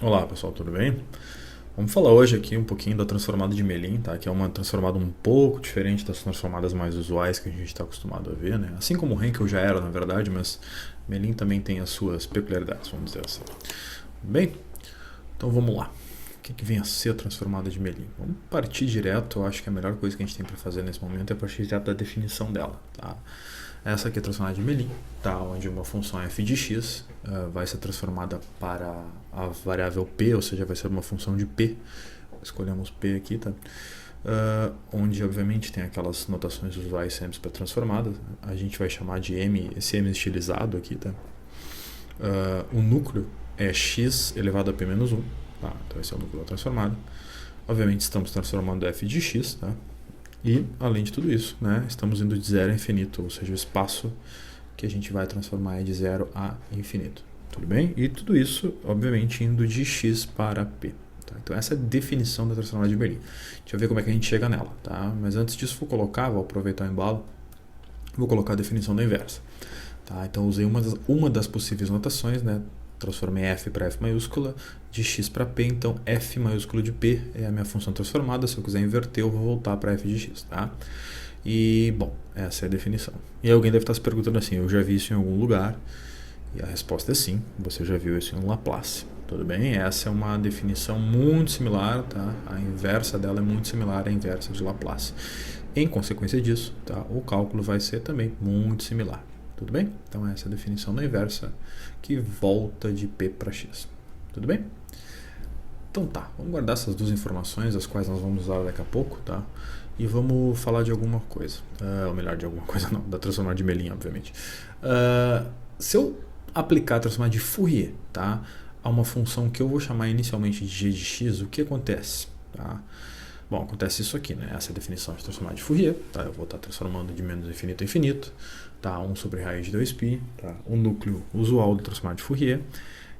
Olá pessoal, tudo bem? Vamos falar hoje aqui um pouquinho da transformada de Melin, tá? Que é uma transformada um pouco diferente das transformadas mais usuais que a gente está acostumado a ver, né? Assim como o Henkel já era, na verdade, mas Melin também tem as suas peculiaridades, vamos dizer assim. Bem, então vamos lá. O que vem a ser a transformada de Melin? Vamos partir direto, eu acho que a melhor coisa que a gente tem para fazer nesse momento é partir direto da definição dela, tá? Essa aqui é a transformada de Melin, tá? Onde uma função f de x vai ser transformada para a variável p, ou seja, vai ser uma função de p. Escolhemos p aqui, tá? Onde obviamente tem aquelas notações usuais sempre para transformadas. A gente vai chamar de m, esse m estilizado aqui, tá? O núcleo é x elevado a p menos 1, tá? Então esse é o núcleo da transformada. Obviamente estamos transformando f de x, tá? E, além de tudo isso, né, estamos indo de 0 a infinito, ou seja, o espaço que a gente vai transformar é de 0 a infinito. Tudo bem? E tudo isso, obviamente, indo de x para p. Tá? Então, essa é a definição da transformada de Bernoulli. Deixa eu ver como é que a gente chega nela. Tá? Mas antes disso, vou aproveitar o embalo, vou colocar a definição da inversa. Tá? Então, usei uma das possíveis notações, né? Transformei f para f maiúscula, de x para p, então f maiúsculo de p é a minha função transformada. Se eu quiser inverter, eu vou voltar para f de x, tá? E, bom, essa é a definição. E alguém deve estar se perguntando assim, eu já vi isso em algum lugar? E a resposta é sim, você já viu isso em Laplace. Tudo bem? Essa é uma definição muito similar, tá? A inversa dela é muito similar à inversa de Laplace. Em consequência disso, tá? O cálculo vai ser também muito similar. Tudo bem? Então essa é a definição da inversa que volta de p para x. Tudo bem? Então tá, vamos guardar essas duas informações, as quais nós vamos usar daqui a pouco, tá? E vamos falar de alguma coisa. Ou melhor, de alguma coisa não, da transformada de Melin, obviamente. Se eu aplicar a transformada de Fourier, tá? A uma função que eu vou chamar inicialmente de g de x, o que acontece? Tá? Bom, acontece isso aqui, né? Essa é a definição de transformada de Fourier, tá? Eu vou estar transformando de menos infinito a infinito, tá? 1 sobre raiz de 2π, tá? O núcleo usual do transformada de Fourier.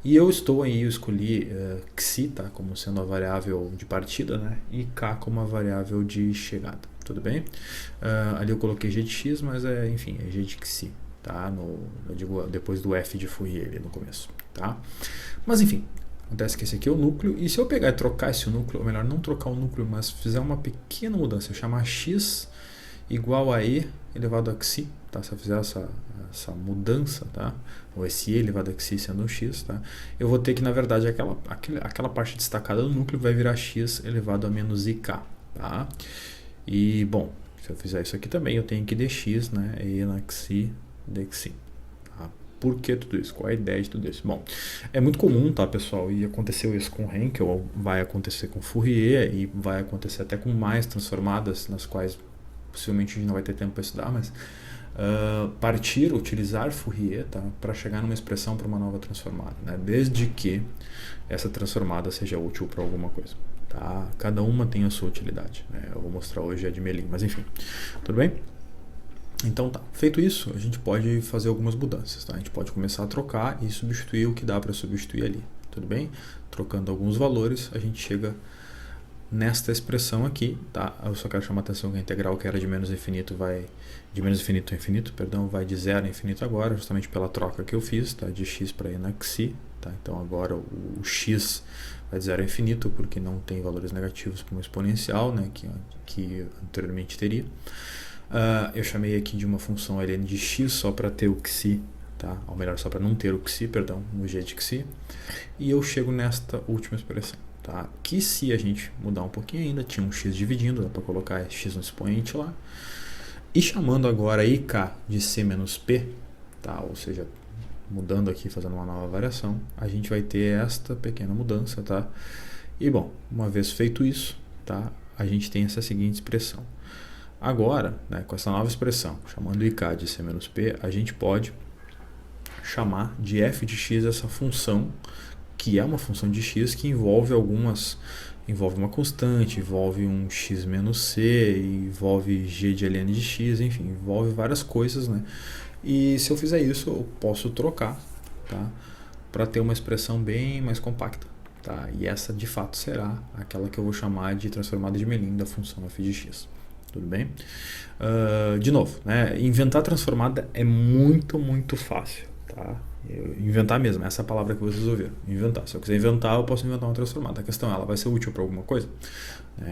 E eu escolhi xi, tá? Como sendo a variável de partida, né? E k como a variável de chegada, tudo bem? Ali eu coloquei g de x, mas enfim, é g de xi, tá? Eu digo depois do f de Fourier ali no começo, tá? Mas enfim, acontece que esse aqui é o núcleo, e se eu pegar e trocar esse núcleo, ou melhor, não trocar o núcleo, mas fizer uma pequena mudança, eu chamar x igual a e elevado a xi, tá? Se eu fizer essa mudança, tá? Ou esse e elevado a xi sendo um x, tá? Eu vou ter que, na verdade, aquela parte destacada do núcleo vai virar x elevado a menos ik, tá? E, bom, se eu fizer isso aqui também, eu tenho que dx, né? E na xi dxi. Por que tudo isso? Qual é a ideia de tudo isso? Bom, é muito comum, tá, pessoal? E aconteceu isso com Henkel, vai acontecer com Fourier e vai acontecer até com mais transformadas, nas quais possivelmente a gente não vai ter tempo para estudar, mas utilizar Fourier, tá, para chegar numa expressão para uma nova transformada, né? Desde que essa transformada seja útil para alguma coisa. Tá? Cada uma tem a sua utilidade, né? Eu vou mostrar hoje a de Melin, mas enfim, tudo bem? Então tá, feito isso, a gente pode fazer algumas mudanças, tá? A gente pode começar a trocar e substituir o que dá para substituir ali, tudo bem? Trocando alguns valores, a gente chega nesta expressão aqui, tá? Eu só quero chamar a atenção que a integral que era de menos infinito a infinito, vai de 0 a infinito agora, justamente pela troca que eu fiz, tá? De x para e na xi, tá? Então agora o x vai de 0 a infinito, porque não tem valores negativos para uma exponencial, né? Que anteriormente teria. Eu chamei aqui de uma função ln de x só para ter o xi, tá? Ou melhor, só para não ter o xi, perdão, o g de xi. E eu chego nesta última expressão, tá? Que se a gente mudar um pouquinho ainda, tinha um x dividindo, dá para colocar x no expoente lá. E chamando agora ik de c menos p, tá? Ou seja, mudando aqui, fazendo uma nova variação, a gente vai ter esta pequena mudança, tá? E bom, uma vez feito isso, tá? A gente tem essa seguinte expressão. Agora, né, com essa nova expressão, chamando ik de c menos p, a gente pode chamar de f de x essa função, que é uma função de x que envolve uma constante, envolve um x menos c, envolve g de ln de x, enfim, envolve várias coisas, né? E se eu fizer isso, eu posso trocar, tá? Para ter uma expressão bem mais compacta, tá? E essa, de fato, será aquela que eu vou chamar de transformada de Melin da função f de x. Tudo bem? De novo, né? Inventar transformada é muito, muito fácil, tá? Inventar mesmo, essa é a palavra que vocês ouviram. Inventar. Se eu quiser inventar, eu posso inventar uma transformada. A questão é, ela vai ser útil para alguma coisa?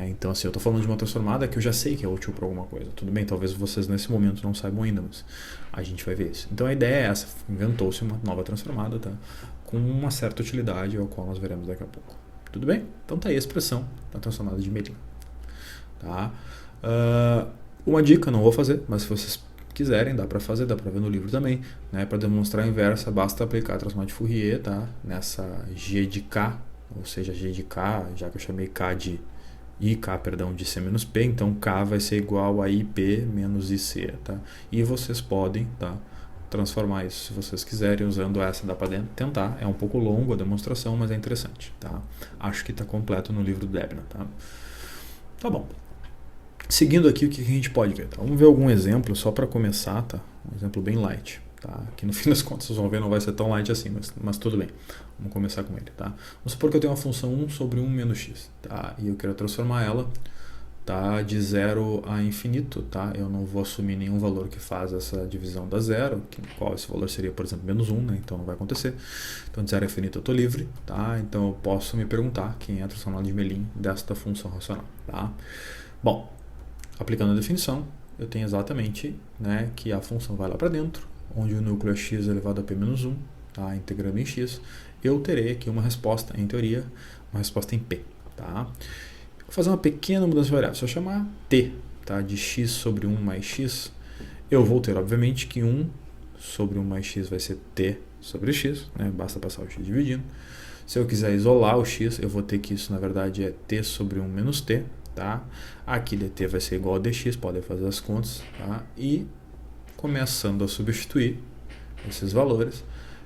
Então, assim, eu estou falando de uma transformada que eu já sei que é útil para alguma coisa. Tudo bem, talvez vocês nesse momento não saibam ainda, mas a gente vai ver isso. Então, a ideia é essa. Inventou-se uma nova transformada, tá? Com uma certa utilidade, ao qual nós veremos daqui a pouco. Tudo bem? Então, tá aí a expressão da transformada de Melin. Tá? Uma dica, não vou fazer, mas se vocês quiserem, dá para fazer, dá para ver no livro também, né? Para demonstrar a inversa, basta aplicar a transformada de Fourier, tá? Nessa G de K, ou seja, G de K, já que eu chamei K de IK, perdão, de C menos P, então K vai ser igual a IP menos IC, tá? E vocês podem, tá, transformar isso se vocês quiserem, usando essa, dá para tentar, é um pouco longo a demonstração, mas é interessante, tá? Acho que está completo no livro do Debna, tá? Tá bom. Seguindo aqui, o que a gente pode ver? Tá? Vamos ver algum exemplo, só para começar, tá? Um exemplo bem light, tá? Que no fim das contas, vocês vão ver, não vai ser tão light assim, mas tudo bem. Vamos começar com ele, tá? Vamos supor que eu tenho uma função 1 sobre 1 menos x, tá? E eu quero transformar ela, tá, de 0 a infinito, tá? Eu não vou assumir nenhum valor que faz essa divisão da zero, qual esse valor seria, por exemplo, menos 1, né? Então não vai acontecer. Então de 0 a infinito eu estou livre, tá? Então eu posso me perguntar quem é a transformada de Melin desta função racional, tá? Bom, aplicando a definição, eu tenho exatamente, né, que a função vai lá para dentro, onde o núcleo é x elevado a p menos 1, tá, integrando em x, eu terei aqui uma resposta, em teoria, uma resposta em p. Tá? Vou fazer uma pequena mudança de variável. Se eu chamar t, tá, de x sobre 1 mais x, eu vou ter, obviamente, que 1 sobre 1 mais x vai ser t sobre x, né, basta passar o x dividindo. Se eu quiser isolar o x, eu vou ter que isso, na verdade, é t sobre 1 menos t. Tá? Aqui dt vai ser igual a dx, podem fazer as contas, tá? E começando a substituir esses valores,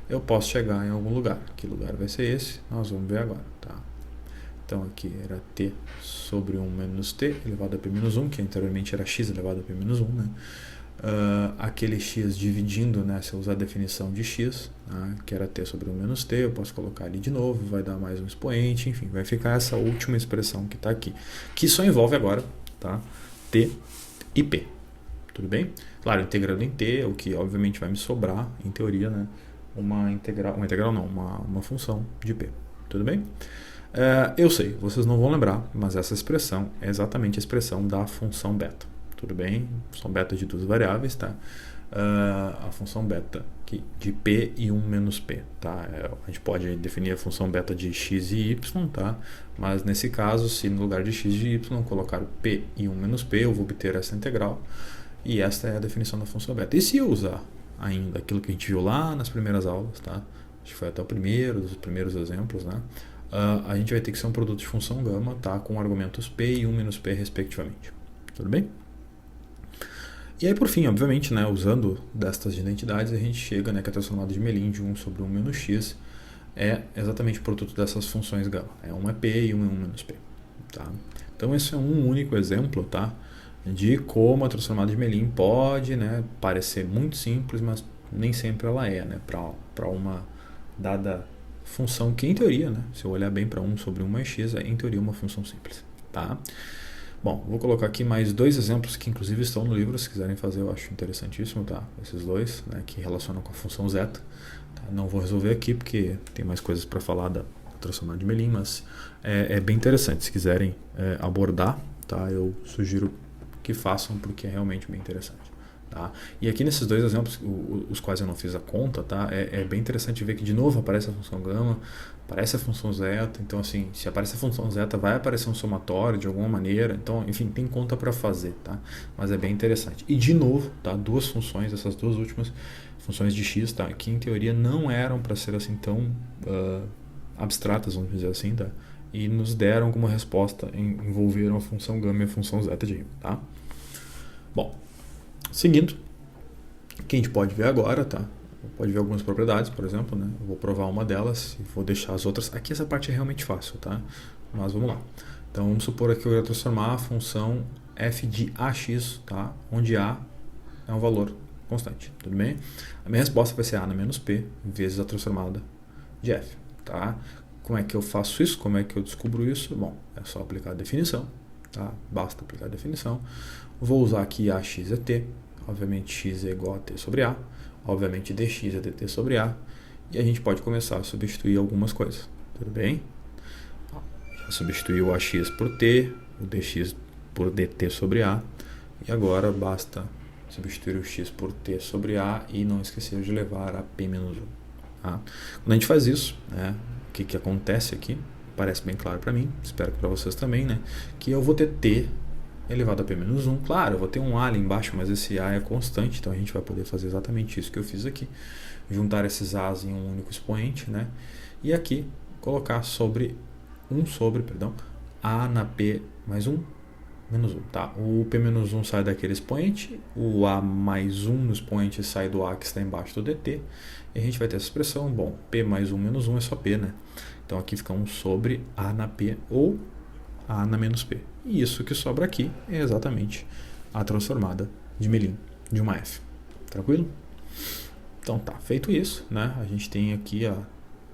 eu posso chegar em algum lugar. Que lugar vai ser esse? Nós vamos ver agora, tá? Então aqui era t sobre 1 menos t elevado a p menos 1, que anteriormente era x elevado a p menos 1, né? Aquele x dividindo, né, se eu usar a definição de x, tá, que era t sobre 1 menos t, eu posso colocar ali de novo, vai dar mais um expoente, enfim, vai ficar essa última expressão que está aqui, que só envolve agora, tá, t e p, tudo bem? Claro, integrando em t, o que obviamente vai me sobrar, em teoria, né, uma função de p, tudo bem? Eu sei, vocês não vão lembrar, mas essa expressão é exatamente a expressão da função beta. Tudo bem? Função beta de duas variáveis, tá? A função beta de p e 1 menos p, tá? A gente pode definir a função beta de x e y, tá? Mas nesse caso, se no lugar de x e y colocar o p e 1 menos p, eu vou obter essa integral. E esta é a definição da função beta. E se eu usar ainda aquilo que a gente viu lá nas primeiras aulas, tá? Acho que foi até dos primeiros exemplos, né? A gente vai ter que ser um produto de função gama, tá? Com argumentos p e 1 menos p, respectivamente. Tudo bem? E aí, por fim, obviamente, né, usando destas identidades, a gente chega, né, que a transformada de Melin de 1 sobre 1 menos x é exatamente o produto dessas funções gama. 1 é p e 1 é 1 menos p. Tá? Então, esse é um único exemplo, tá, de como a transformada de Melin pode, né, parecer muito simples, mas nem sempre ela é, né, para uma dada função que, em teoria, né, se eu olhar bem para 1 sobre 1 mais x, é, em teoria, uma função simples. Tá? Bom, vou colocar aqui mais dois exemplos que inclusive estão no livro, se quiserem fazer eu acho interessantíssimo, tá? Esses dois, né, que relacionam com a função zeta. Tá? Não vou resolver aqui porque tem mais coisas para falar da transformada de Melin, mas é bem interessante. Se quiserem abordar, tá? Eu sugiro que façam porque é realmente bem interessante. Tá? E aqui nesses dois exemplos, os quais eu não fiz a conta, tá? É bem interessante ver que de novo aparece a função gama, aparece a função zeta, então assim, se aparece a função zeta vai aparecer um somatório de alguma maneira, então enfim, tem conta para fazer, tá? Mas é bem interessante. E de novo, tá? Duas funções, essas duas últimas funções de x, tá? Que em teoria não eram para ser assim tão abstratas, vamos dizer assim, tá? E nos deram como resposta, envolveram a função gama e a função zeta de rima, tá? Bom, seguindo, o que a gente pode ver agora, tá? Pode ver algumas propriedades, por exemplo, né? Eu vou provar uma delas e vou deixar as outras. Aqui essa parte é realmente fácil, tá? Mas vamos lá. Então vamos supor aqui que eu quero transformar a função f de ax, tá? Onde a é um valor constante, tudo bem? A minha resposta vai ser a na menos p vezes a transformada de f, tá? Como é que eu faço isso? Como é que eu descubro isso? Bom, é só aplicar a definição, tá? Basta aplicar a definição. Vou usar aqui ax é t, obviamente x é igual a t sobre a, obviamente dx é dt sobre a, e a gente pode começar a substituir algumas coisas, tudo bem? Já substituiu o AX por T, o DX por DT sobre A, e agora basta substituir o X por T sobre A e não esquecer de levar a P menos 1. Tá? Quando a gente faz isso, né, o que acontece aqui, parece bem claro para mim, espero que para vocês também, né, que eu vou ter T elevado a P menos 1. Claro, eu vou ter um A ali embaixo, mas esse A é constante, então a gente vai poder fazer exatamente isso que eu fiz aqui. Juntar esses A's em um único expoente, né? E aqui colocar sobre A na P mais 1 menos 1. Tá? O P menos 1 sai daquele expoente, o A mais 1 no expoente sai do A que está embaixo do DT, e a gente vai ter essa expressão, bom, P mais 1 menos 1 é só P, né? Então aqui fica 1 sobre A na P ou A na menos P. E isso que sobra aqui é exatamente a transformada de Mellin de uma F. Tranquilo? Então tá, feito isso, né? A gente tem aqui a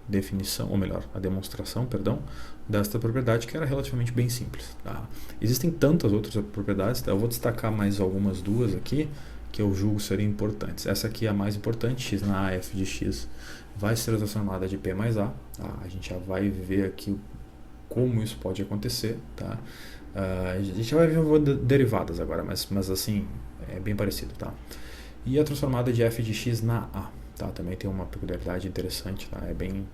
definição, ou melhor, a demonstração, perdão, desta propriedade que era relativamente bem simples. Tá? Existem tantas outras propriedades, tá? Eu vou destacar mais algumas duas aqui que eu julgo serem importantes. Essa aqui é a mais importante, x na A, f de x vai ser transformada de P mais A. Tá? A gente já vai ver aqui como isso pode acontecer. Tá? A gente vai ver derivadas agora, mas assim, é bem parecido. Tá? E a transformada de f de x na A. Tá? Também tem uma peculiaridade interessante, tá? É bem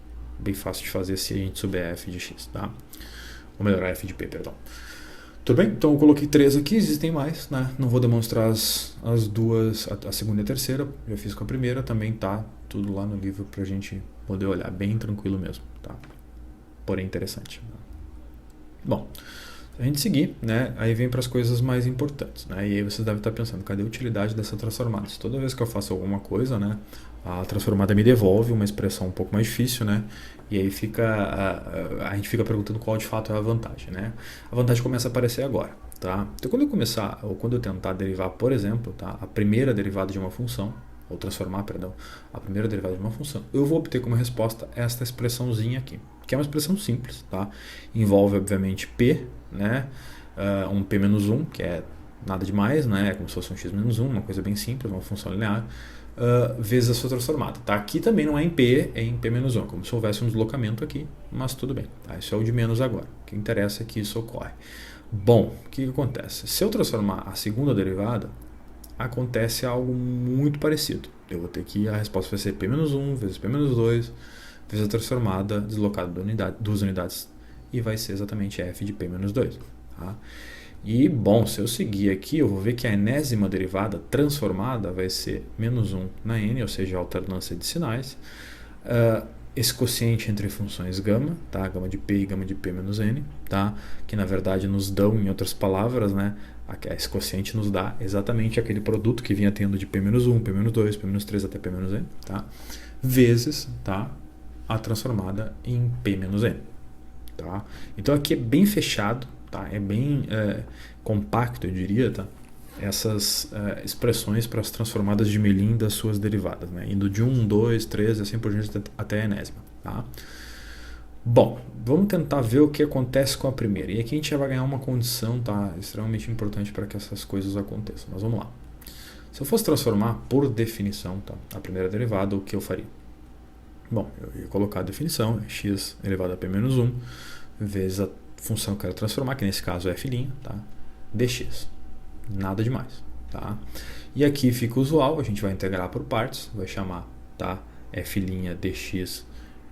fácil de fazer se a gente souber f de x. Tá? Ou melhor, f de p, perdão. Tudo bem? Então eu coloquei 3 aqui, existem mais, né? Não vou demonstrar as duas, a segunda e a terceira, já fiz com a primeira, também tá tudo lá no livro pra gente poder olhar, bem tranquilo mesmo, tá? Porém interessante. Bom, se a gente seguir, né? Aí vem para as coisas mais importantes, né? E aí vocês devem estar pensando, cadê a utilidade dessa transformada? Se toda vez que eu faço alguma coisa, né? A transformada me devolve uma expressão um pouco mais difícil, né? E aí a gente fica perguntando qual de fato é a vantagem, né? A vantagem começa a aparecer agora, tá? Então quando eu começar, ou quando eu tentar derivar, por exemplo, tá? A primeira derivada de uma função, ou transformar, perdão, a primeira derivada de uma função, eu vou obter como resposta esta expressãozinha aqui, que é uma expressão simples, tá? Envolve, obviamente, P, né? Um P menos 1, que é nada demais, né? É como se fosse um X menos 1, uma coisa bem simples, uma função linear, vezes a sua transformada. Tá? Aqui também não é em P, é em P menos 1, como se houvesse um deslocamento aqui, mas tudo bem. Tá? Isso é o de menos agora. O que interessa é que isso ocorre. Bom, o que acontece? Se eu transformar a segunda derivada, acontece algo muito parecido. Eu vou ter que a resposta vai ser P menos 1 vezes P menos 2 vezes a transformada deslocada duas unidades e vai ser exatamente f de P menos 2. Tá? E, bom, se eu seguir aqui, eu vou ver que a enésima derivada transformada vai ser menos 1 na n, ou seja, a alternância de sinais. Esse quociente entre funções gama, tá? Gama de p e gama de p menos n, tá? Que na verdade nos dão, em outras palavras, né? Esse quociente nos dá exatamente aquele produto que vinha tendo de p menos 1, p menos 2, p menos 3 até p menos n, tá? Vezes, tá? A transformada em p menos n. Tá? Então aqui é bem fechado, tá? É bem compacto, eu diria, tá? Essas expressões para as transformadas de Mellin das suas derivadas, né? Indo de 1, 2, 3 e assim por diante até a enésima. Tá? Bom, vamos tentar ver o que acontece com a primeira. E aqui a gente já vai ganhar uma condição, tá? Extremamente importante para que essas coisas aconteçam. Mas vamos lá. Se eu fosse transformar por definição, tá? A primeira derivada, o que eu faria? Bom, eu ia colocar a definição, x elevado a p menos 1, vezes a função que eu quero transformar, que nesse caso é f', tá? Dx. Nada demais. Tá? E aqui fica usual, a gente vai integrar por partes, vai chamar, tá? f' dx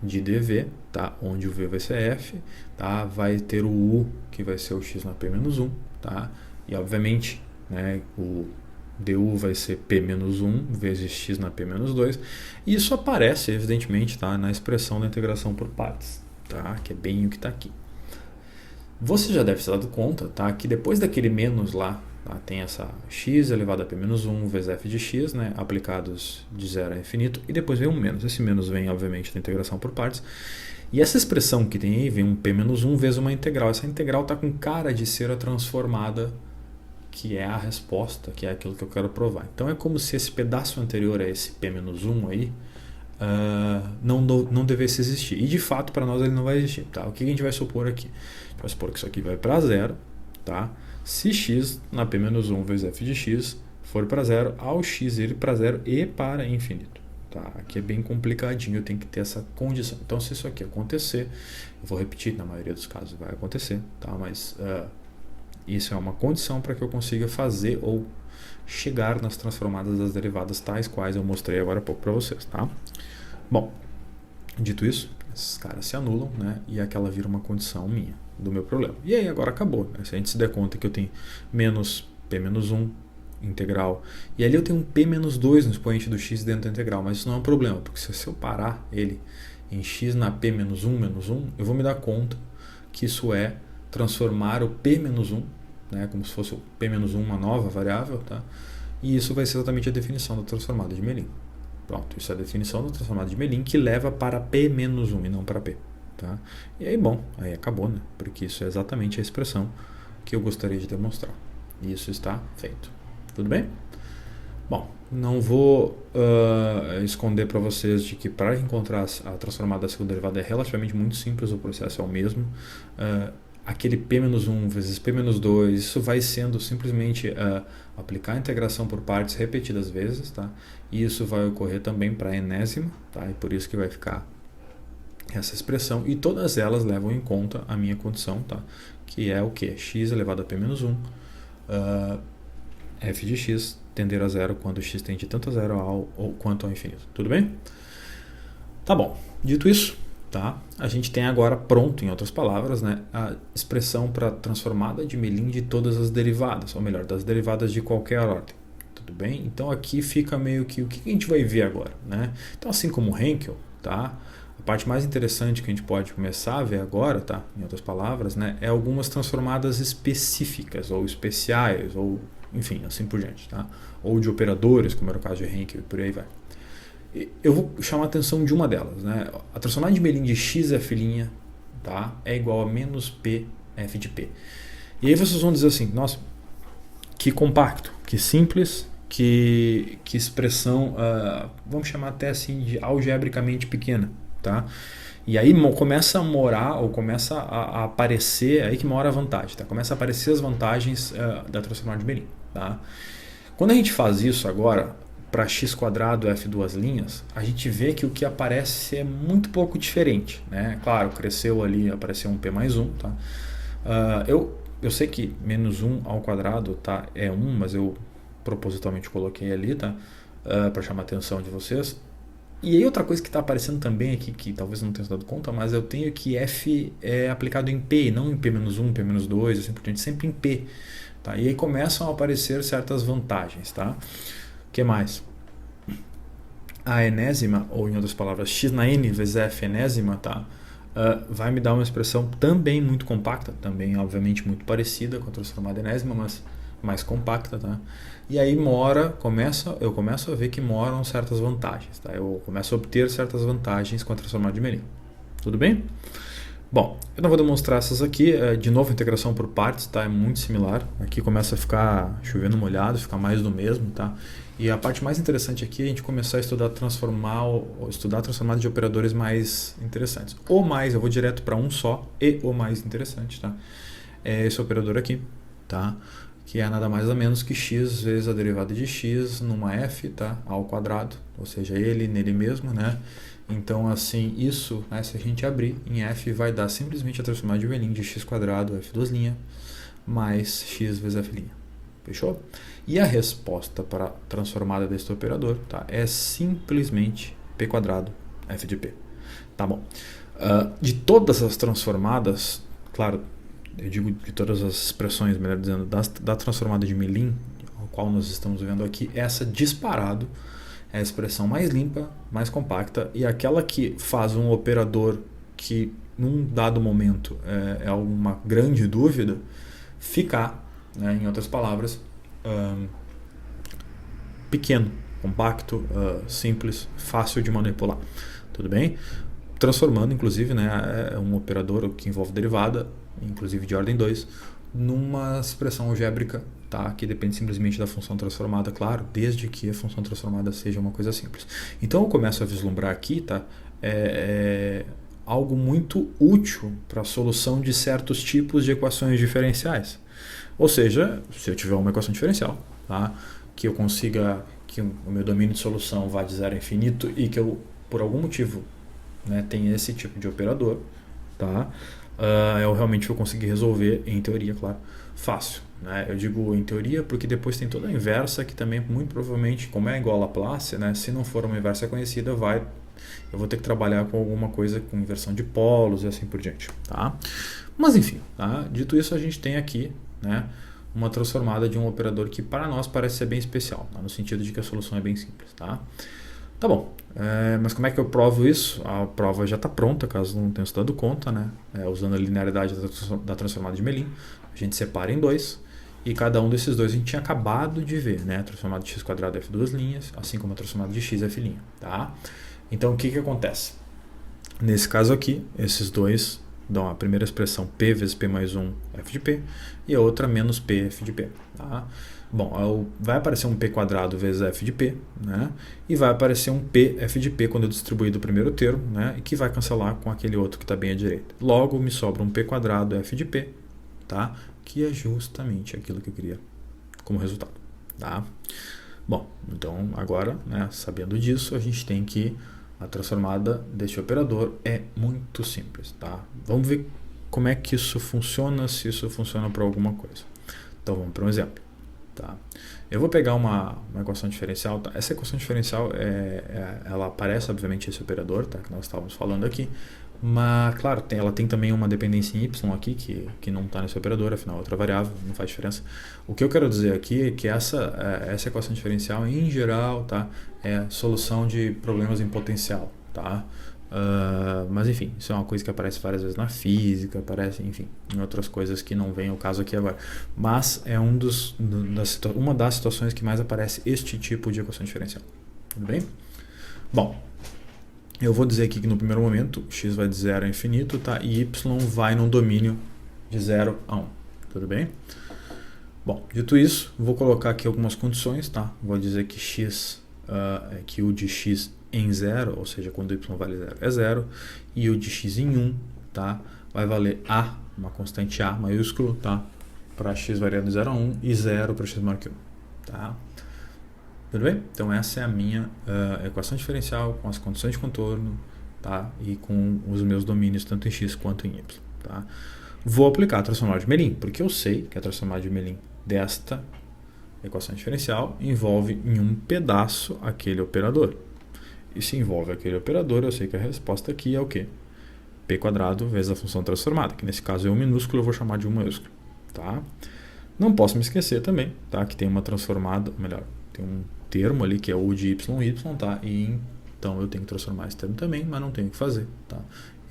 de dv, tá? Onde o v vai ser f, tá? Vai ter o u, que vai ser o x na p menos 1, tá? E obviamente, né, o du vai ser p menos 1 vezes x na p menos 2. E isso aparece, evidentemente, tá, na expressão da integração por partes, tá, que é bem o que está aqui. Você já deve ter dado conta, tá, que depois daquele menos lá, tá, tem essa x elevado a p menos 1 vezes f de x, né, aplicados de 0 a infinito, e depois vem um menos. Esse menos vem, obviamente, da integração por partes. E essa expressão que tem aí vem um p menos 1 vezes uma integral. Essa integral está com cara de ser a transformada, que é a resposta, que é aquilo que eu quero provar. Então é como se esse pedaço anterior a esse p menos 1 aí não devesse existir. E de fato para nós ele não vai existir. Tá? O que a gente vai supor aqui? A gente vai supor que isso aqui vai para zero. Tá? Se x na p menos 1 vezes f de x for para zero, ao x ir para zero e para infinito. Tá? Aqui é bem complicadinho, eu tenho que ter essa condição. Então, se isso aqui acontecer, eu vou repetir, na maioria dos casos vai acontecer, tá? Mas isso é uma condição para que eu consiga fazer ou chegar nas transformadas das derivadas tais quais eu mostrei agora há pouco para vocês, tá? Bom, dito isso, esses caras se anulam, né? E aquela vira uma condição minha do meu problema. E aí agora acabou, né? Se a gente se der conta que eu tenho menos P-1 integral, e ali eu tenho um P-2 no expoente do x dentro da integral, mas isso não é um problema, porque se eu parar ele em x na P-1, eu vou me dar conta que isso é transformar o P-1, né, como se fosse o P-1 uma nova variável, tá? E isso vai ser exatamente a definição da transformada de Mellin. Pronto, isso é a definição da transformada de Mellin que leva para P-1 e não para P. Tá? E aí, bom, aí acabou, né? Porque isso é exatamente a expressão que eu gostaria de demonstrar. E isso está feito. Tudo bem? Bom, não vou esconder para vocês de que para encontrar a transformada da segunda derivada é relativamente muito simples, o processo é o mesmo. Aquele P-1 vezes P-2, isso vai sendo simplesmente aplicar a integração por partes repetidas vezes, tá? E isso vai ocorrer também para a enésima, tá? E por isso que vai ficar essa expressão, e todas elas levam em conta a minha condição, tá? Que é o que? X elevado a P-1, f de x tender a zero quando x tende tanto a zero ou quanto ao infinito. Tudo bem? Tá bom. Dito isso, tá? A gente tem agora pronto, em outras palavras, né, a expressão para transformada de Mellin de todas as derivadas, ou melhor, das derivadas de qualquer ordem. Tudo bem? Então aqui fica meio que o que a gente vai ver agora, né? Então, assim como Henkel, tá? A parte mais interessante que a gente pode começar a ver agora, tá? Em outras palavras, né, é algumas transformadas específicas ou especiais, ou enfim, assim por diante, tá? Ou de operadores, como era o caso de Henkel e por aí vai. Eu vou chamar a atenção de uma delas, né? A transformada de Mellin de x f', tá? É igual a menos p f de p. E aí vocês vão dizer assim, nossa, que compacto, que simples, que expressão, vamos chamar até assim de algebricamente pequena, tá? E aí começa a morar, ou começa a aparecer, aí que mora a vantagem, tá? Começa a aparecer as vantagens da transformada de Mellin, tá? Quando a gente faz isso agora, para x² f², a gente vê que o que aparece é muito pouco diferente, né? Claro, cresceu ali, apareceu um p+1, tá? Eu sei que menos 1 ao quadrado, tá, é 1, mas eu propositalmente coloquei ali, tá? Para chamar a atenção de vocês. E aí outra coisa que está aparecendo também aqui, que talvez não tenha se dado conta, mas eu tenho que f é aplicado em p, não em p-1, p-2, assim por diante, sempre em p. Tá? E aí começam a aparecer certas vantagens. Tá? O que mais? A enésima, ou em outras palavras, x na n vezes f enésima, tá? Vai me dar uma expressão também muito compacta, também obviamente muito parecida com a transformada enésima, mas mais compacta, tá? E aí eu começo a ver que moram certas vantagens, tá? Eu começo a obter certas vantagens com a transformada de Mellin. Tudo bem? Bom, eu não vou demonstrar essas aqui, de novo a integração por partes, tá? É muito similar, aqui começa a ficar chovendo molhado, fica mais do mesmo, tá? E a parte mais interessante aqui é a gente começar a estudar transformada de operadores mais interessantes. Ou mais, eu vou direto para um só, e o mais interessante, tá? É esse operador aqui, tá? Que é nada mais ou menos que x vezes a derivada de x numa f, tá? Ao quadrado, ou seja, ele nele mesmo, né? Então, assim, isso, né, se a gente abrir em f, vai dar simplesmente a transformada de Mellin de x² f² mais x vezes f'. Fechou? E a resposta para a transformada deste operador, tá, é simplesmente p² f de p. Tá bom. De todas as transformadas, claro, eu digo de todas as expressões, melhor dizendo, da transformada de Mellin, a qual nós estamos vendo aqui, essa disparado é a expressão mais limpa, mais compacta, e aquela que faz um operador que, num dado momento, é uma grande dúvida, ficar, né, em outras palavras, pequeno, compacto, simples, fácil de manipular. Tudo bem? Transformando, inclusive, né, um operador que envolve derivada, inclusive de ordem 2, numa expressão algébrica, tá? Que depende simplesmente da função transformada, claro, desde que a função transformada seja uma coisa simples. Então eu começo a vislumbrar aqui, tá? Algo muito útil para a solução de certos tipos de equações diferenciais. Ou seja, se eu tiver uma equação diferencial, tá? Que que o meu domínio de solução vá de 0 a infinito e que eu, por algum motivo, né, tenha esse tipo de operador, tá? Eu realmente vou conseguir resolver, em teoria, claro, fácil. Né? Eu digo em teoria porque depois tem toda a inversa que também, muito provavelmente, como é igual a Laplace, né, se não for uma inversa conhecida, eu vou ter que trabalhar com alguma coisa com inversão de polos e assim por diante. Tá? Mas enfim, tá? Dito isso, a gente tem aqui, né, uma transformada de um operador que para nós parece ser bem especial, tá? No sentido de que a solução é bem simples. Tá bom, mas como é que eu provo isso? A prova já está pronta, caso não tenha se dado conta, né? Usando a linearidade da transformada de Mellin, a gente separa em dois, e cada um desses dois a gente tinha acabado de ver, né? A transformada de x² f duas linhas, assim como a transformada de x f'. Tá? Então o que acontece? Nesse caso aqui, esses dois dão a primeira expressão p vezes p mais 1 f de p, e a outra menos p f de p. Tá? Bom, vai aparecer um p² vezes f de p, né? E vai aparecer um p f de p quando eu distribuir do primeiro termo, né? E que vai cancelar com aquele outro que está bem à direita. Logo, me sobra um p² f de p, tá? Que é justamente aquilo que eu queria como resultado. Tá? Bom, então agora, né, sabendo disso, a gente tem que a transformada deste operador é muito simples. Tá? Vamos ver como é que isso funciona, se isso funciona para alguma coisa. Então vamos para um exemplo. Tá? Eu vou pegar uma equação diferencial. Tá? Essa equação diferencial ela aparece, obviamente, esse operador, tá? Que nós estávamos falando aqui. Mas, claro, ela tem também uma dependência em y aqui, que não está nesse operador, afinal é outra variável, não faz diferença. O que eu quero dizer aqui é que essa equação diferencial, em geral, tá? É solução de problemas em potencial. Tá? Mas enfim, isso é uma coisa que aparece várias vezes na física, aparece, enfim, em outras coisas que não vem ao caso aqui agora. Mas é uma das situações que mais aparece este tipo de equação diferencial. Tudo bem? Bom, eu vou dizer aqui que no primeiro momento x vai de 0 a infinito, tá? E y vai num domínio de 0 a 1. Tudo bem? Bom, dito isso, vou colocar aqui algumas condições, tá? Vou dizer que que o de x em 0, ou seja, quando y vale 0 é 0, e o de x em 1, tá? Vai valer a, uma constante a maiúsculo, tá? Para x variando de 0 a 1 e 0 para x maior que 1. Tá? Tudo bem? Então essa é a minha equação diferencial com as condições de contorno, tá? E com os meus domínios tanto em x quanto em y. Tá? Vou aplicar a transformada de Mellin, porque eu sei que a transformada de Mellin desta equação diferencial envolve em um pedaço aquele operador. E se envolve aquele operador, eu sei que a resposta aqui é o quê? P² vezes a função transformada, que nesse caso é um minúsculo, eu vou chamar de 1 maiúsculo. Tá? Não posso me esquecer também, tá? Que tem uma transformada, melhor, tem um termo ali que é o de y, tá? E então eu tenho que transformar esse termo também, mas não tenho o que fazer, tá?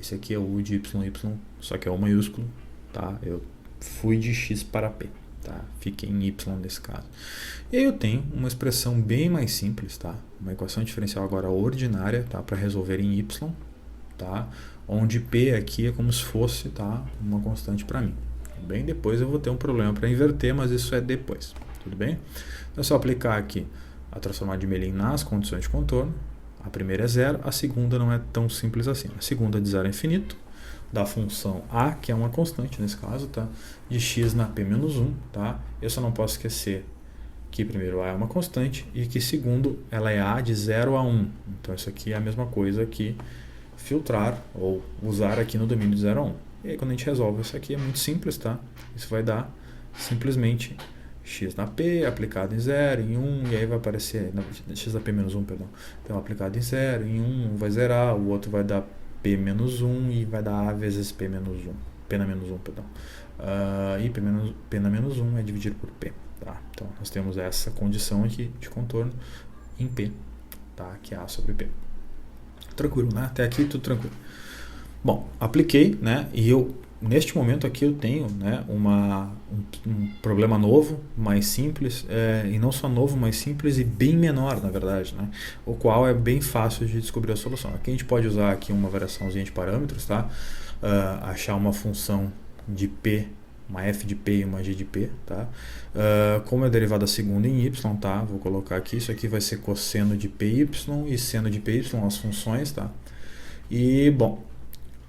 Esse aqui é o de y, só que é o maiúsculo, tá? Eu fui de x para p, tá? Fiquei em y nesse caso. E aí eu tenho uma expressão bem mais simples, tá? Uma equação diferencial agora ordinária, tá? Para resolver em y, tá? Onde p aqui é como se fosse, tá? Uma constante para mim. Bem, depois eu vou ter um problema para inverter, mas isso é depois, tudo bem? É só aplicar aqui a transformada de Mellin nas condições de contorno. A primeira é 0, a segunda não é tão simples assim. A segunda é de 0 a infinito, da função a, que é uma constante nesse caso, tá? De x na p menos 1, tá? Eu só não posso esquecer que primeiro a é uma constante e que segundo ela é a de 0 a 1. Então isso aqui é a mesma coisa que filtrar ou usar aqui no domínio de 0 a 1. E aí quando a gente resolve isso aqui é muito simples, tá? Isso vai dar simplesmente x na p aplicado em 0, em 1, e aí vai aparecer x na p menos 1, perdão. Então aplicado em 0, em 1 vai zerar, o outro vai dar p menos 1 e vai dar a vezes p menos 1, p na menos 1, perdão. E p na menos 1 é dividido por p, tá? Então nós temos essa condição aqui de contorno em p, tá? Que é a sobre p. Tranquilo, né? Até aqui tudo tranquilo. Bom, apliquei, né? E neste momento aqui eu tenho, né, um problema novo, mais simples, e não só novo, mais simples e bem menor, na verdade, né? O qual é bem fácil de descobrir a solução. Aqui a gente pode usar aqui uma variaçãozinha de parâmetros, tá? Achar uma função de p, uma f de p e uma g de p, tá? Como é derivada da segunda em y, tá? Vou colocar aqui, isso aqui vai ser cosseno de py e seno de py, as funções, tá? E, bom,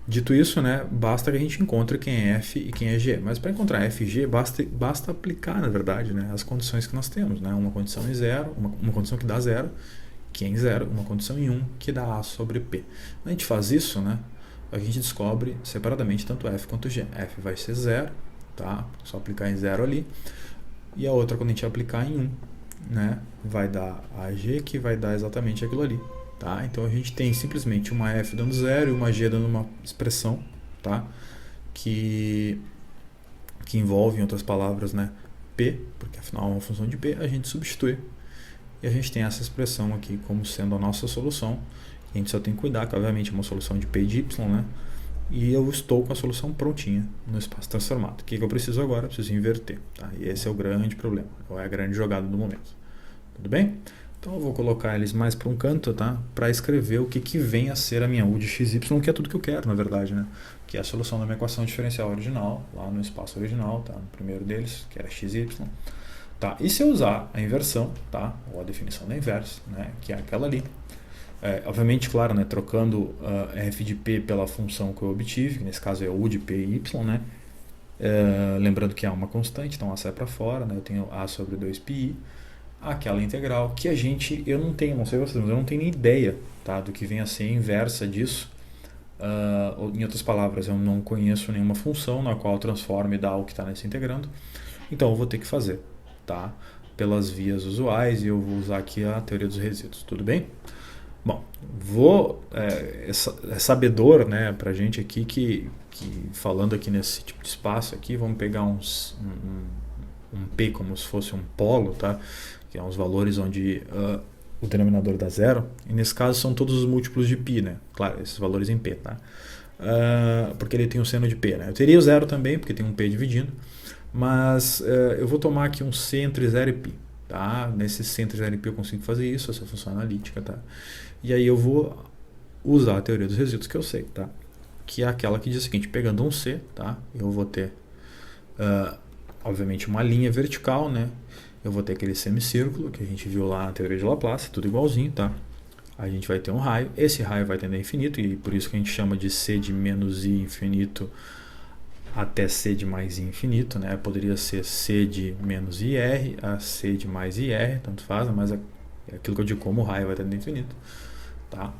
Dito isso, né, basta que a gente encontre quem é F e quem é G. Mas para encontrar F e G, basta aplicar, na verdade, né, as condições que nós temos. Né? Uma condição em zero, uma condição que dá zero, que é em zero, uma condição em 1, que dá A sobre P. Quando a gente faz isso, né, a gente descobre separadamente tanto F quanto G. F vai ser zero, tá? Só aplicar em zero ali. E a outra, quando a gente aplicar em 1, né, vai dar AG, que vai dar exatamente aquilo ali. Tá? Então a gente tem simplesmente uma F dando zero e uma G dando uma expressão, tá? que envolve, em outras palavras, né, P, porque afinal é uma função de P, a gente substitui e a gente tem essa expressão aqui como sendo a nossa solução. A gente só tem que cuidar que obviamente é uma solução de P e de Y, né? E eu estou com a solução prontinha no espaço transformado. O que eu preciso agora? Eu preciso inverter. Tá? E esse é o grande problema, ou é a grande jogada do momento. Tudo bem? Então eu vou colocar eles mais para um canto, tá? Para escrever o que vem a ser a minha U de xy, que é tudo que eu quero, na verdade, né? Que é a solução da minha equação diferencial original, lá no espaço original, tá? No primeiro deles, que era xy. Tá? E se eu usar a inversão, tá? Ou a definição da inversa, né? Que é aquela ali. Obviamente, claro, né? Trocando f de p pela função que eu obtive, que nesse caso é U de p e y, né? Lembrando que há uma constante, então a sai para fora, né? Eu tenho a sobre 2πi, aquela integral que eu não tenho, não sei vocês, mas eu não tenho nem ideia, tá? Do que vem a ser a inversa disso. Em outras palavras, eu não conheço nenhuma função na qual transforme e dá o que está nesse integrando, então eu vou ter que fazer, tá? Pelas vias usuais, e eu vou usar aqui a teoria dos resíduos, tudo bem? Bom, é sabedor, né, pra gente aqui que falando aqui nesse tipo de espaço aqui, vamos pegar um P como se fosse um polo, tá? Que é uns valores onde o denominador dá zero, e nesse caso são todos os múltiplos de π, né? Claro, esses valores em P, tá? Porque ele tem um seno de P, né? Eu teria o zero também, porque tem um P dividindo, mas eu vou tomar aqui um C entre 0 e π, tá? Nesse C entre 0 e π eu consigo fazer isso, essa função analítica, tá? E aí eu vou usar a teoria dos resíduos que eu sei, tá? Que é aquela que diz o seguinte: pegando um C, tá? Eu vou ter obviamente uma linha vertical, né? Eu vou ter aquele semicírculo que a gente viu lá na teoria de Laplace, tudo igualzinho, tá? A gente vai ter um raio, esse raio vai tender a infinito, e por isso que a gente chama de C de menos I infinito até C de mais I infinito, né? Poderia ser C de menos IR a C de mais IR, tanto faz, mas é aquilo que eu digo, como o raio vai tender a infinito, tá?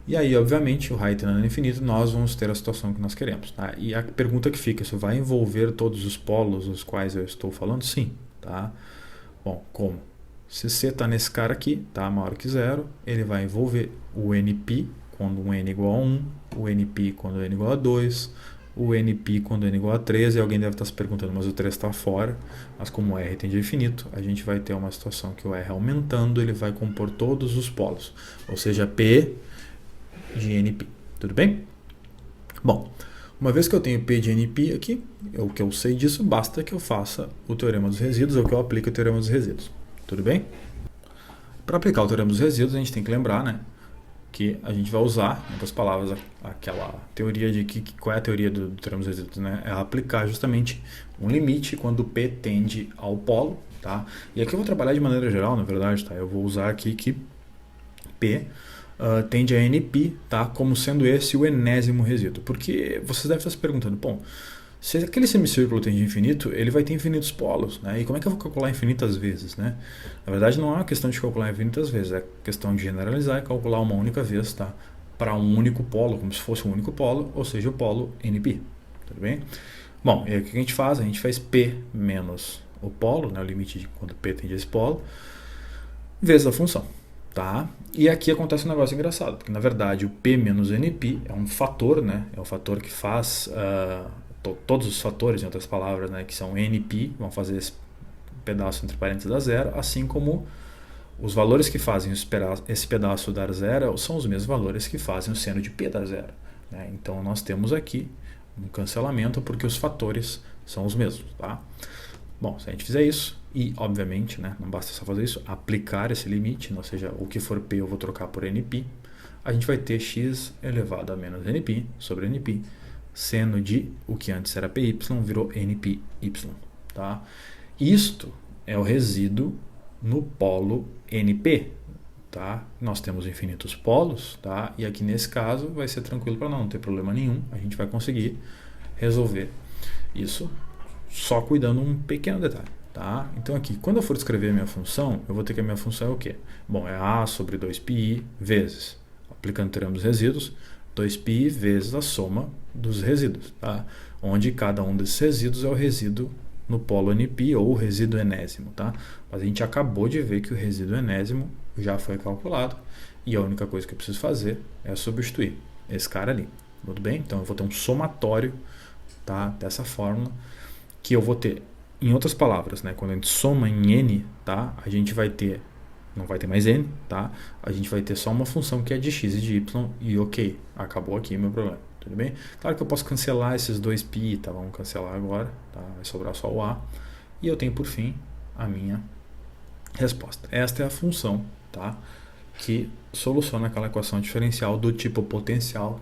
E aí, obviamente, o raio tendendo a infinito, nós vamos ter a situação que nós queremos, tá? E a pergunta que fica: isso vai envolver todos os polos os quais eu estou falando? Sim, tá? Bom, como? Se C está nesse cara aqui, tá, maior que zero, ele vai envolver o NP quando um n igual a 1, o NP quando n igual a 2, o NP quando n igual a 3, e alguém deve estar se perguntando, mas o 3 está fora, mas como o R tende a infinito, a gente vai ter uma situação que o R aumentando, ele vai compor todos os polos, ou seja, P de NP, tudo bem? Bom, uma vez que eu tenho P de NP aqui, o que eu sei disso, basta que eu faça o teorema dos resíduos, ou que eu aplique o teorema dos resíduos, tudo bem? Para aplicar o teorema dos resíduos, a gente tem que lembrar, né, que a gente vai usar, em outras palavras, aquela teoria de qual é a teoria do teorema dos resíduos, né? É aplicar justamente um limite quando P tende ao polo, tá? E aqui eu vou trabalhar de maneira geral, na verdade, tá? Eu vou usar aqui que P tende a NP, tá? Como sendo esse o enésimo resíduo. Porque vocês devem estar se perguntando, bom, se aquele semicírculo tende a infinito, ele vai ter infinitos polos, né? E como é que eu vou calcular infinitas vezes, né? Na verdade, não é uma questão de calcular infinitas vezes, é questão de generalizar e calcular uma única vez, tá? Para um único polo, como se fosse um único polo, ou seja, o polo NP, tudo bem? Bom, e aí o que a gente faz? A gente faz P menos o polo, né? O limite de quando P tende a esse polo, vezes a função. Tá? E aqui acontece um negócio engraçado, porque na verdade o P menos NP é um fator, né? É o fator que faz todos os fatores, em outras palavras, né? Que são NP, vão fazer esse pedaço entre parênteses dar zero, assim como os valores que fazem esse pedaço dar zero são os mesmos valores que fazem o seno de P dar zero, né? Então nós temos aqui um cancelamento porque os fatores são os mesmos, tá? Bom, se a gente fizer isso, e obviamente, né, não basta só fazer isso, aplicar esse limite, ou seja, o que for P eu vou trocar por NP, a gente vai ter x elevado a menos NP sobre NP, seno de o que antes era PY virou NPY, tá? Isto é o resíduo no polo NP, tá? Nós temos infinitos polos, tá? E aqui nesse caso vai ser tranquilo para não ter problema nenhum, a gente vai conseguir resolver isso só cuidando um pequeno detalhe, tá? Então aqui, quando eu for escrever a minha função, eu vou ter que a minha função é o quê? Bom, é A sobre 2πi vezes, aplicando o teorema dos resíduos, 2πi vezes a soma dos resíduos, tá? Onde cada um desses resíduos é o resíduo no polo NP ou o resíduo enésimo, tá? Mas a gente acabou de ver que o resíduo enésimo já foi calculado e a única coisa que eu preciso fazer é substituir esse cara ali, tudo bem? Então eu vou ter um somatório, tá, dessa fórmula que eu vou ter, em outras palavras, né, quando a gente soma em n, tá, a gente vai ter, não vai ter mais n, tá, a gente vai ter só uma função que é de x e de y e ok, acabou aqui o meu problema, tudo bem? Claro que eu posso cancelar esses 2π, tá, vamos cancelar agora, tá, vai sobrar só o a e eu tenho por fim a minha resposta. Esta é a função, tá, que soluciona aquela equação diferencial do tipo potencial,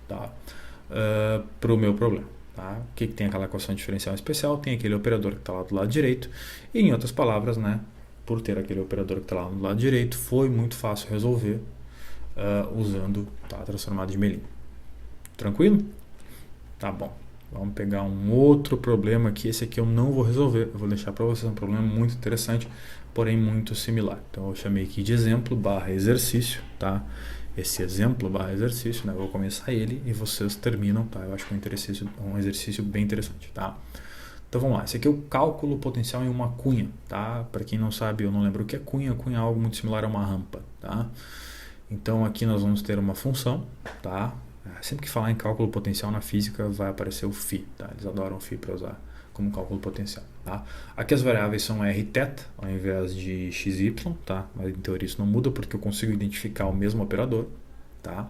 tá, para o meu problema. Tá? O que tem aquela equação diferencial especial? Tem aquele operador que está lá do lado direito. E em outras palavras, né, por ter aquele operador que está lá do lado direito, foi muito fácil resolver usando, tá, a transformada de Mellin. Tranquilo? Tá bom. Vamos pegar um outro problema aqui. Esse aqui eu não vou resolver. Eu vou deixar para vocês um problema muito interessante, porém muito similar. Então eu chamei aqui de exemplo / exercício, tá? Esse exemplo / exercício, né? Eu vou começar ele e vocês terminam, tá? Eu acho que é um exercício bem interessante, tá? Então vamos lá. Esse aqui é o cálculo potencial em uma cunha, tá? Para quem não sabe, eu não lembro o que é cunha. Cunha é algo muito similar a uma rampa, tá? Então aqui nós vamos ter uma função, tá? Sempre que falar em cálculo potencial na física vai aparecer o φ, tá? Eles adoram o φ para usar como cálculo potencial, tá? Aqui as variáveis são rθ ao invés de xy, tá? Mas em teoria isso não muda porque eu consigo identificar o mesmo operador, tá?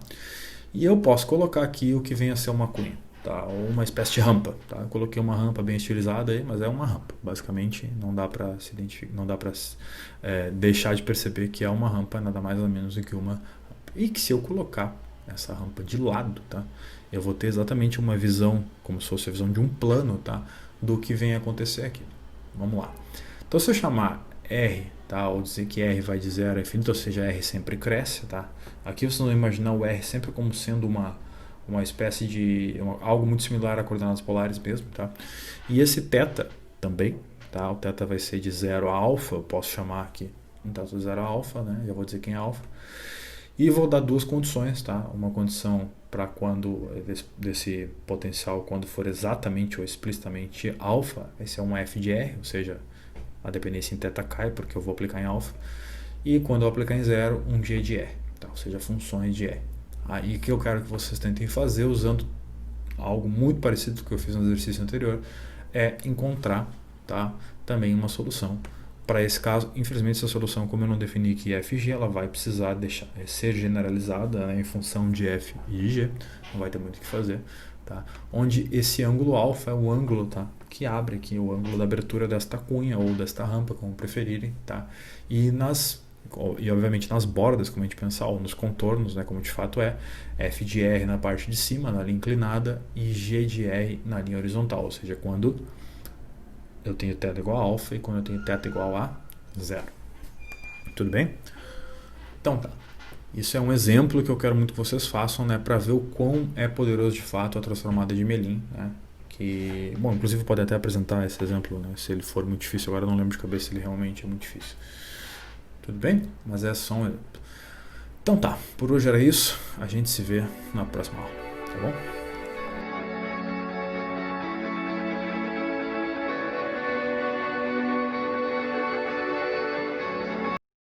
E eu posso colocar aqui o que vem a ser uma cunha, tá? Ou uma espécie de rampa, tá? Eu coloquei uma rampa bem estilizada aí, mas é uma rampa. Basicamente não dá para se identificar, não dá para deixar de perceber que é uma rampa, nada mais ou menos do que uma rampa. E que se eu colocar essa rampa de lado, tá? Eu vou ter exatamente uma visão, como se fosse a visão de um plano, tá? Do que vem acontecer aqui. Vamos lá. Então se eu chamar R, tá? Ou dizer que R vai de 0 a infinito, ou seja, R sempre cresce, tá? Aqui vocês vão imaginar o R sempre como sendo uma espécie de algo muito similar a coordenadas polares mesmo, tá? E esse θ também, tá? O θ vai ser de 0 a alfa, eu posso chamar aqui, então 0 a alfa, né? Já vou dizer quem é alfa. E vou dar duas condições, tá? Uma condição para quando desse potencial, quando for exatamente ou explicitamente alfa, esse é um f de r, ou seja, a dependência em θ cai porque eu vou aplicar em alfa. E quando eu aplicar em zero, um g de r, tá? Ou seja, funções de r. Aí o que eu quero que vocês tentem fazer, usando algo muito parecido com o que eu fiz no exercício anterior, é encontrar, tá, também uma solução. Para esse caso, infelizmente, essa solução, como eu não defini que fg, ela vai precisar ser generalizada, né, em função de f e g, não vai ter muito o que fazer, tá? Onde esse ângulo alfa é o ângulo, tá, que abre aqui, o ângulo da abertura desta cunha ou desta rampa, como preferirem, tá? E obviamente nas bordas, como a gente pensar, ou nos contornos, né, como de fato é, f de r na parte de cima, na linha inclinada, e g de r na linha horizontal, ou seja, quando eu tenho θ igual a alfa e quando eu tenho θ igual a 0. Tudo bem? Então tá. Isso é um exemplo que eu quero muito que vocês façam, né, para ver o quão é poderoso de fato a transformada de Mellin, né? Que, bom, inclusive pode até apresentar esse exemplo, né, se ele for muito difícil. Agora eu não lembro de cabeça se ele realmente é muito difícil. Tudo bem? Mas é só um exemplo. Então tá, por hoje era isso. A gente se vê na próxima aula, tá bom?